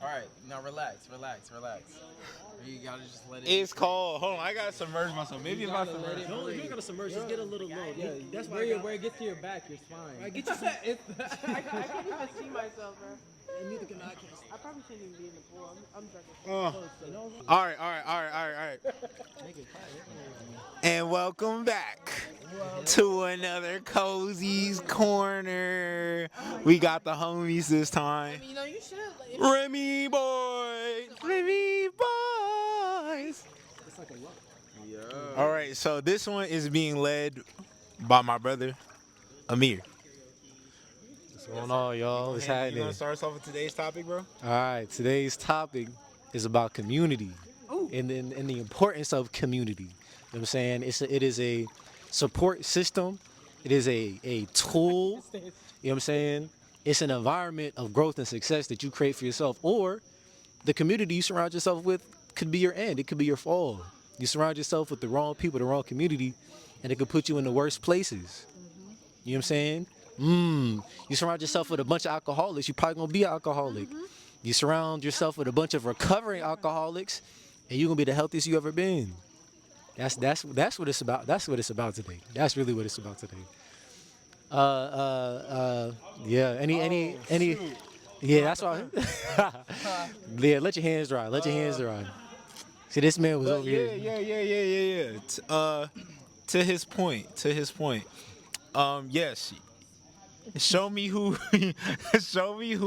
All right, now relax. You gotta just let it. It's cold. Hold on, I gotta submerge myself. Maybe if I submerge. No, you don't gotta submerge. Just get a little low. Yeah, That's why where it gets to your back, you're fine. I get you some. I can't even see myself, bro. And neither can I. I probably shouldn't even be in the pool. I'm drinking. All right. And welcome back to another Cozy's Corner. We got the homies this time. You know, you should. Remy boys. Yeah. All right, so this one is being led by my brother, Amir. What's going on, y'all? What's You happening? gonna start us off with today's topic, bro? All right, today's topic is about community and the importance of community. You know what I'm saying? It is a support system. It is a tool. You know what I'm saying? It's an environment of growth and success that you create for yourself, or the community you surround yourself with could be your end. It could be your fall. You surround yourself with the wrong people, the wrong community, and it could put you in the worst places. You know what I'm saying? You surround yourself with a bunch of alcoholics, you're probably gonna be an alcoholic. You surround yourself with a bunch of recovering alcoholics, and you're gonna be the healthiest you ever been. That's what it's about. That's what it's about today. That's really what it's about today. Yeah. Any. Yeah, that's why. Yeah, let your hands dry. Let your hands dry. See, this man was over here. Yeah. To his point. Yes. Show me who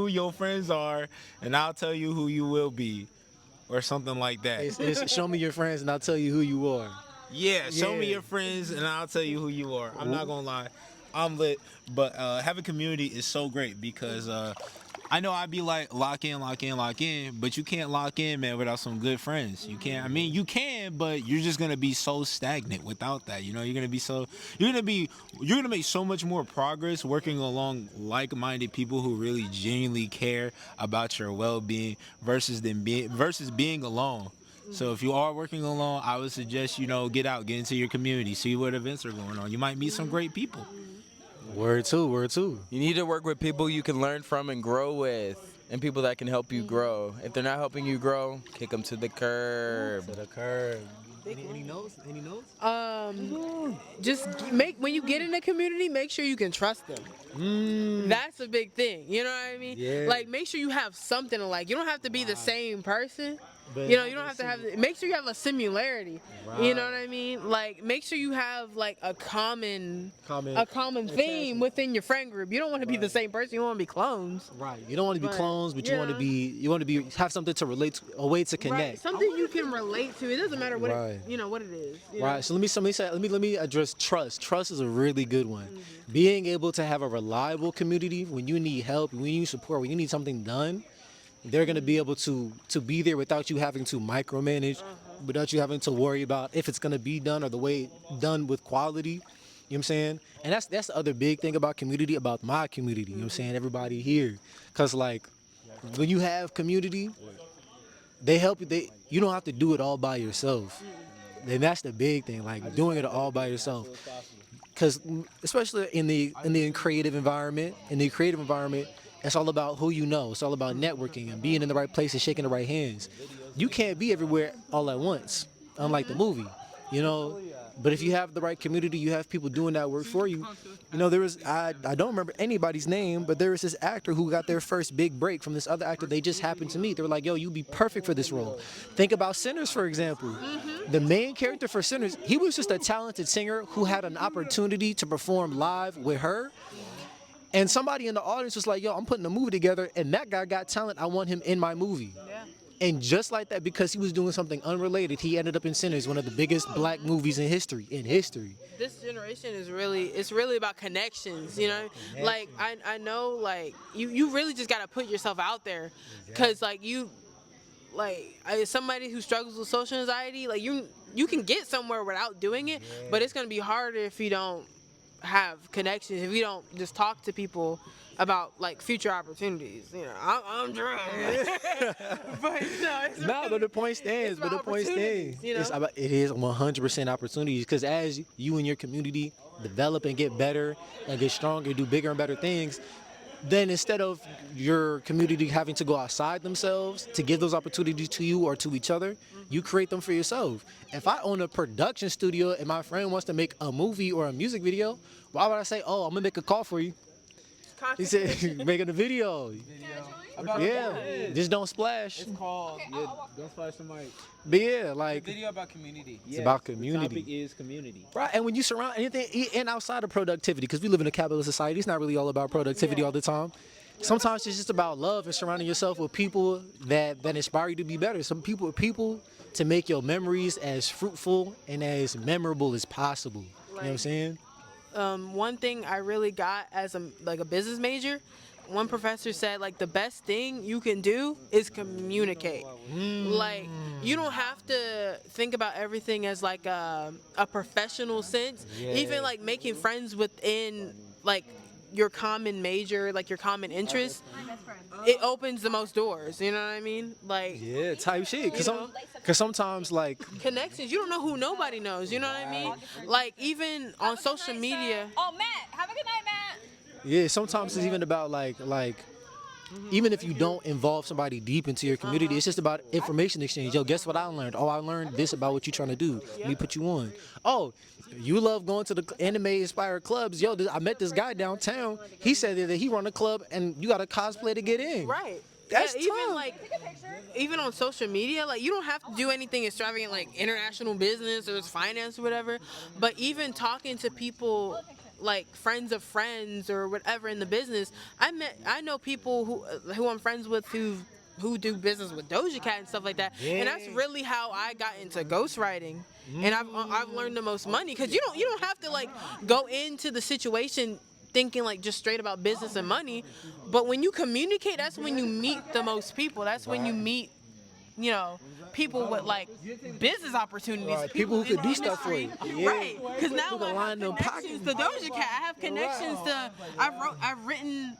your friends are, and I'll tell you who you will be, or something like that. It's show me your friends, and I'll tell you who you are. Yeah, show me Yeah. your friends, and I'll tell you who you are. I'm not gonna lie, I'm lit, but having community is so great because I know I'd be like lock in, but you can't lock in, man, without some good friends. You can't. I mean, you can, but you're just gonna be so stagnant without that. You know, you're gonna make so much more progress working along like-minded people who really genuinely care about your well-being versus being alone. So if you are working alone, I would suggest, get into your community, see what events are going on. You might meet some great people. Word two. You need to work with people you can learn from and grow with, and people that can help you grow. If they're not helping you grow, kick them to the curb. To the curb. Any notes? Any notes? When you get in the community, make sure you can trust them. That's a big thing. You know what I mean? Yeah. Like, make sure you have something to like. You don't have to be the same person. But You don't have to have. Make sure you have a similarity. You know Right. what I mean? Like, make sure you have like a common Attachment. theme within your friend group. You don't want to be the same person. You want to be clones. Right. You don't want to be But, clones, but you yeah. want to be have something to relate to, a way to Right. connect. Something you can relate to. It doesn't matter what Right. what it is. you know? Right. So let me address trust. Trust is a really good one. Being able to have a reliable community when you need help, when you need support, when you need something done, they're gonna be able to be there without you having to micromanage, without you having to worry about if it's gonna be done or the way done with quality. You know what I'm saying? And that's the other big thing about community, about my community. You know what I'm saying? Everybody here, cause like when you have community, they help you. You don't have to do it all by yourself. And that's the big thing, like doing it all by yourself. Because especially in the creative environment, it's all about who you know. It's all about networking and being in the right place and shaking the right hands. You can't be everywhere all at once, unlike the movie, you know. But if you have the right community, you have people doing that work for you. You know, I don't remember anybody's name, but there was this actor who got their first big break from this other actor they just happened to meet. They were like, yo, you'd be perfect for this role. Think about Sinners, for example. The main character for Sinners, he was just a talented singer who had an opportunity to perform live with her. And somebody in the audience was like, yo, I'm putting a movie together, and that guy got talent. I want him in my movie. Yeah. And just like that, because he was doing something unrelated, he ended up in Sinners, one of the biggest black movies in history. This generation is really about connections, you know. Like I know, like you really just gotta put yourself out there, cause like as somebody who struggles with social anxiety, like you can get somewhere without doing it, but it's gonna be harder if you don't have connections, if you don't just talk to people about like future opportunities. You know, I'm drunk, but no, it's No, but the point stands. it's But the about point opportunities, stands. you know? It is 100% opportunities, because as you and your community develop and get better and get stronger, do bigger and better things, then instead of your community having to go outside themselves to give those opportunities to you or to each other, you create them for yourself. If I own a production studio and my friend wants to make a movie or a music video, why would I say, oh, I'm gonna make a call for you? He said, making a video. Yeah, just don't splash. It's called. Don't splash the mic. But yeah, like, Video about community. it's about The community. topic is community. Right, and when you surround anything, and outside of productivity, because we live in a capitalist society, it's not really all about productivity all the time. Sometimes it's just about love and surrounding yourself with people that inspire you to be better. Some people to make your memories as fruitful and as memorable as possible. You know what I'm saying? One thing I really got as a business major, one professor said, like, the best thing you can do is communicate. Like, you don't have to think about everything as like a professional sense. Even like making friends within like your common major, like your common interest, it opens the most doors. You know what I mean? Like, Yeah, type shit. You know? Cause sometimes like connections. You don't know who nobody knows. You know what I mean? Like, even on social media. Oh, Matt, have a good night, Matt. yeah, sometimes it's even about like even if you don't involve somebody deep into your community, it's just about information exchange. Yo, guess what I learned? Oh, I learned this about what you're trying to do. Let me put you on. Oh, you love going to the anime-inspired clubs. Yo, I met this guy downtown. He said that he run a club, and you got to cosplay to get in. Right. That's yeah, even tough. like, even on social media, like, you don't have to do anything extravagant like international business or finance or whatever. But even talking to people, like friends of friends or whatever in the business, I know people who I'm friends with who do business with Doja Cat and stuff like that. And that's really how I got into ghostwriting. And I've learned the most money, because you don't have to like go into the situation thinking like just straight about business and money. But when you communicate, that's when you meet the most people. That's when you meet, you know, people with like business opportunities. Right, people who in could do the stuff for you. industry. Yeah. Right. Because now Who can I line them have connections to Doja Cat. I have connections to. I've written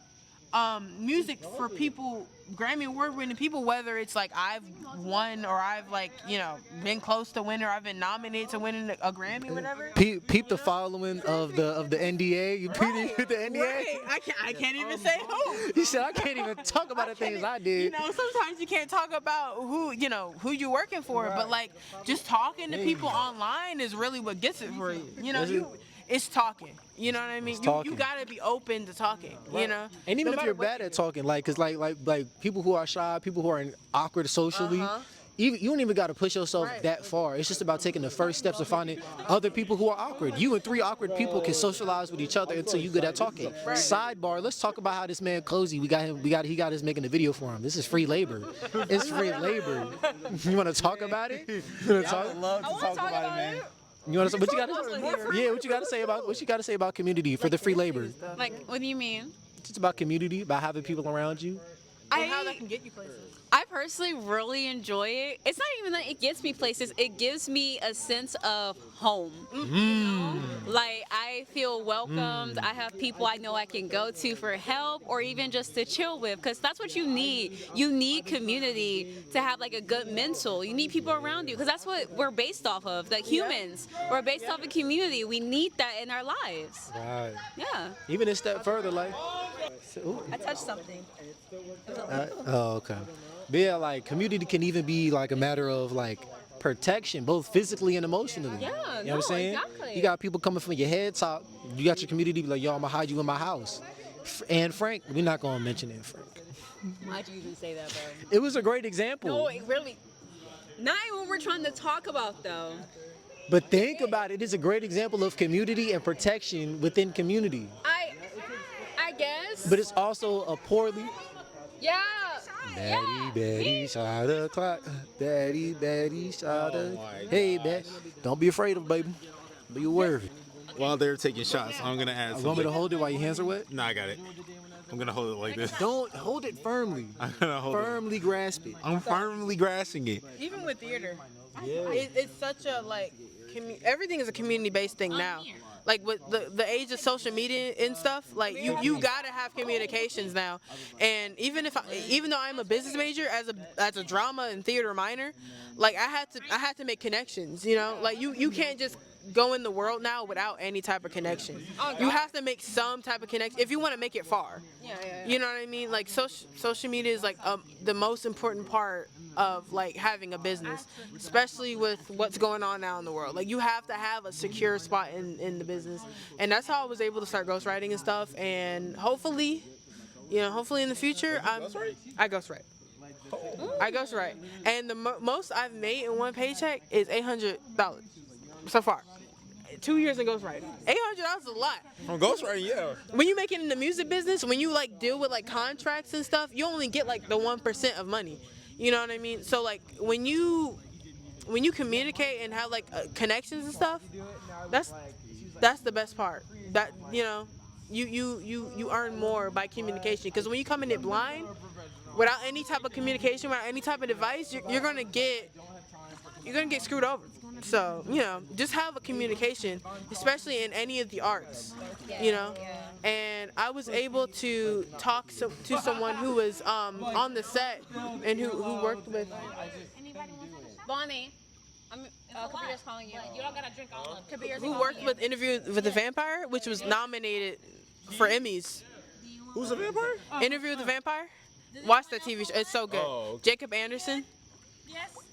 music for people, Grammy Award winning people, whether it's like I've won or I've like, you know, been close to winning or I've been nominated to win a Grammy or whatever. Peep the following of the NDA. You peep the NDA. Right. I can't even say who. He said I can't even talk about the things I did. You know, sometimes you can't talk about who you're working for, but like just talking to people online is really what gets it for you. You know, it's talking. You know what I mean? You gotta be open to talking. You know. And even No if you're matter what bad at talking, like, cause like people who are shy, people who are awkward socially, you don't even got to push yourself Right. that far. It's just about taking the first steps of finding other people who are awkward. You and 3 awkward people can socialize with each other until you good at talking. Sidebar: let's talk about how this man Cozy, he got us making a video for him. This is free labor. It's free labor. You want to talk about it? You want to talk? Love to I want talk to talk about it, about man. it. You want to? What you got Hustle to? here. Yeah, what you got to say about community for the free labor? Like, what do you mean? It's about community, about having people around you. and how that can get you places. I personally really enjoy it. It's not even that it gets me places. It gives me a sense of home. You know? Like, I feel welcomed. I have people I know I can go to for help or even just to chill with, because that's what you need. You need community to have like a good mental. You need people around you, because that's what we're based off of. Like humans, we're based off of community. We need that in our lives. Right. Yeah. Even a step further, like. I touched something. Oh, okay. But yeah, like community can even be like a matter of like protection, both physically and emotionally. Yeah, you know what no, I'm saying? exactly. You got people coming from your head top. You got your community be like, yo, I'm gonna hide you in my house. And Frank, we're not gonna mention it, Frank. Why'd you even say that, bro? It was a great example. No, it really. Not even what we're trying to talk about, though. But think about it. It is a great example of community and protection within community. I guess. But it's also a poorly. Yeah. Betty, Betty, shot the clock. Betty, Betty, shot the. Hey, Betty. Don't be afraid of, baby. Be aware of it. While they're taking shots, I'm gonna add You want me to something. hold it while your hands are wet? Nah, I got it. I'm gonna hold it like this. Don't hold it firmly. I'm gonna hold it. Firmly grasp it. I'm firmly grasping it. Even with theater, it's such a like everything is a community-based thing now. Like with the age of social media and stuff, like you gotta have communications now. And even though I'm a business major, as a drama and theater minor, like I had to make connections. You know, like you can't just go in the world now without any type of connection. You have to make some type of connection if you want to make it far. You know what I mean? Like social media is like the most important part of like having a business, especially with what's going on now in the world. Like you have to have a secure spot in the business, and that's how I was able to start ghostwriting and stuff. And hopefully, hopefully in the future, I ghostwrite. I ghostwrite, and the most I've made in one paycheck is $800 so far. 2 years in ghostwriting. $800 is a lot. From ghostwriting, yeah. When you make it in the music business, when you like deal with like contracts and stuff, you only get like the 1% of money. You know what I mean? So like when you communicate and have like connections and stuff, that's the best part. That you earn more by communication. Because when you come in it blind, without any type of communication, without any type of advice, you're gonna get screwed over. So, just have a communication, especially in any of the arts, And I was able to talk to someone who was on the set and who worked with. Bonnie, Kabir's calling you. You don't gotta drink all of it. Who worked with Interview with the Vampire, which was nominated for Emmys. Who's a vampire? Interview with the Vampire? Watch that TV show. It's so good. Oh, okay. Jacob Anderson.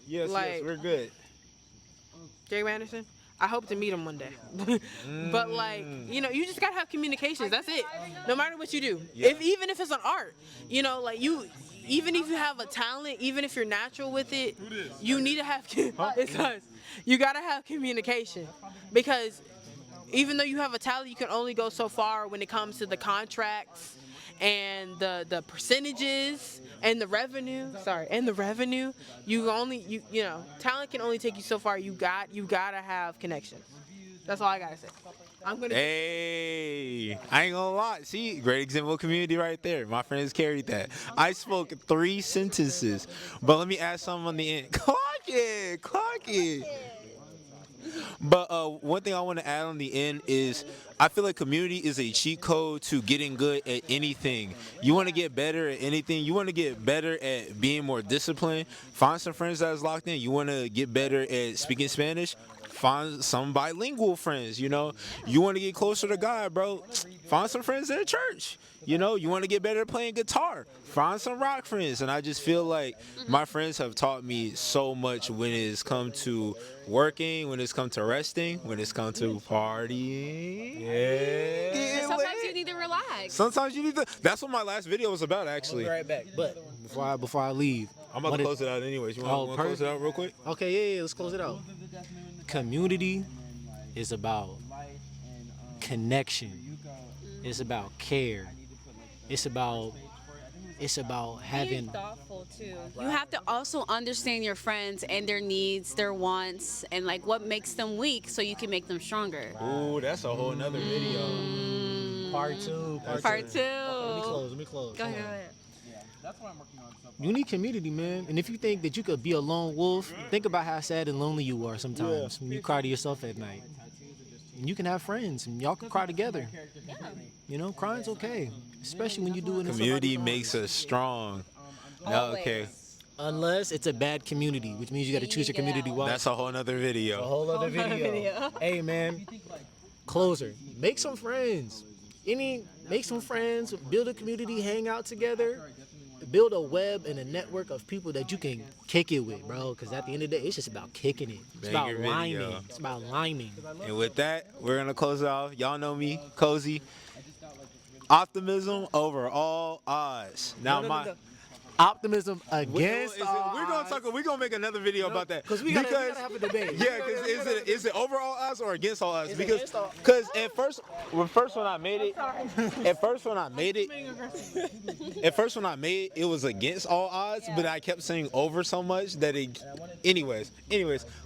Yes, Like- we're good. Jacob Anderson. I hope to meet him one day. But like, you just gotta have communications. That's it. No matter what you do. Yeah. Even if it's an art, even if you have a talent, even if you're natural with it, you need to have. It's us. You gotta have communication, because even though you have a talent, you can only go so far when it comes to the contracts and the percentages and the revenue. Talent can only take you so far. You gotta have connections. That's all I gotta say. I'm gonna. Hey, I ain't gonna lie. See, great example of community right there. My friends carried that. I spoke 3 sentences, but let me add something on the end. Clock it. But one thing I want to add on the end is I feel like community is a cheat code to getting good at anything. You want to get better at anything. You want to get better at being more disciplined. Find some friends that's locked in. You want to get better at speaking Spanish. Find some bilingual friends, You want to get closer to God, bro. Find some friends in the church. You want to get better at playing guitar. Find some rock friends. And I just feel like my friends have taught me so much when it's come to working, when it's come to resting, when it's come to partying. Yeah. Sometimes you need to relax. Sometimes you need to. That's what my last video was about, actually. Be right back. But before I leave, I'm about to close it out anyways. You want to close it out real quick? Okay, yeah, let's close it out. Community is about connection. It's about care. It's about having. Being thoughtful too. You have to also understand your friends and their needs, their wants, and like what makes them weak, so you can make them stronger. Ooh, that's a whole nother video. Part two. Part 2. Let me close. Go ahead. You need community, man. And if you think that you could be a lone wolf, think about how sad and lonely you are sometimes when you cry to yourself at night. And you can have friends, and y'all can cry together. Crying's okay, especially when you do it in Community makes us strong. No, okay. Unless it's a bad community, which means you got to choose your community wisely. That's a whole nother video. A whole other video. Hey, man. Closer. Make some friends. Make some friends. Build a community. Hang out together. Build a web and a network of people that you can kick it with, bro. Because at the end of the day, it's just about kicking it. It's about Banger liming. video. It's about liming. And with that, we're going to close it off. Y'all know me, Cozy. Optimism over all odds. Now, No. Optimism against all we're odds. gonna make another video about that Because we gotta have a debate. Yeah, because is it over all odds or against all odds? It's Because against all- at first when I made it, it was against all odds, but I kept saying over so much that it. Anyways,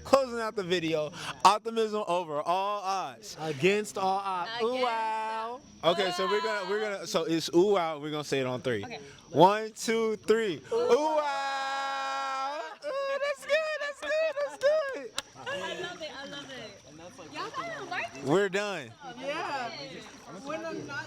closing out the video. Optimism over all odds. Against all odds. Ooh, Against wow. Okay, so we're gonna so it's ooh wow. We're gonna say it on 3. Okay. 1, 2, 3. Ooh wow. Ooh, that's good. I love it. Y'all gotta like We're done. Yeah. When I'm not